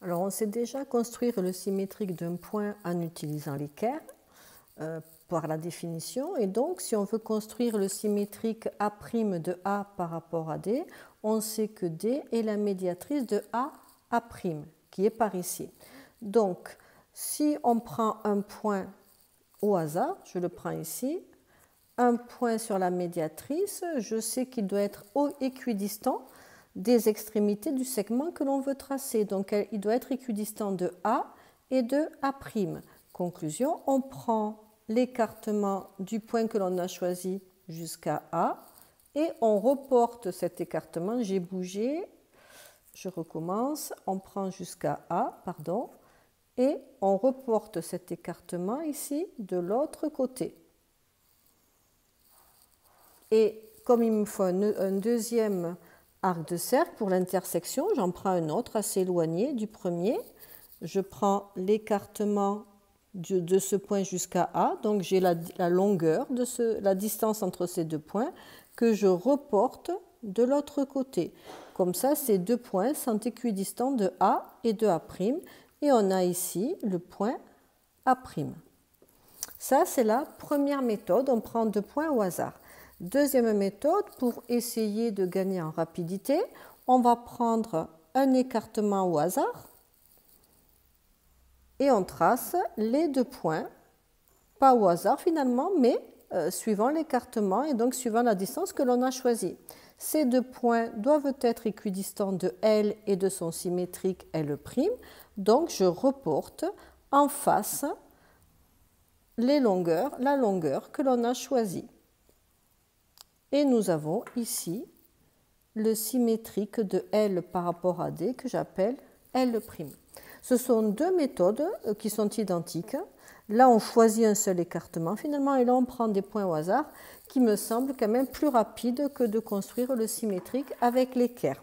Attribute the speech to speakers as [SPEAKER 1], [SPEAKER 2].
[SPEAKER 1] Alors, on sait déjà construire le symétrique d'un point en utilisant l'équerre par la définition. Et donc, si on veut construire le symétrique A' de A par rapport à D, on sait que D est la médiatrice de A', qui est par ici. Donc, si on prend un point au hasard, je le prends ici, un point sur la médiatrice, je sais qu'il doit être équidistant des extrémités du segment que l'on veut tracer. Donc, il doit être équidistant de A et de A'. Conclusion, on prend l'écartement du point que l'on a choisi jusqu'à A et on reporte cet écartement. J'ai bougé, je recommence, on prend jusqu'à A, et on reporte cet écartement ici de l'autre côté. Et comme il me faut un deuxième arc de cercle pour l'intersection, j'en prends un autre assez éloigné du premier. Je prends l'écartement de ce point jusqu'à A, donc j'ai la longueur la distance entre ces deux points que je reporte de l'autre côté. Comme ça, ces deux points sont équidistants de A et de A', et on a ici le point A'. Ça, c'est la première méthode, on prend deux points au hasard. Deuxième méthode, pour essayer de gagner en rapidité, on va prendre un écartement au hasard et on trace les deux points, pas au hasard finalement, mais suivant l'écartement et donc suivant la distance que l'on a choisie. Ces deux points doivent être équidistants de L et de son symétrique L', donc je reporte en face la longueur que l'on a choisie. Et nous avons ici le symétrique de L par rapport à D que j'appelle L'. Ce sont deux méthodes qui sont identiques. Là, on choisit un seul écartement finalement et là, on prend des points au hasard qui me semblent quand même plus rapides que de construire le symétrique avec l'équerre.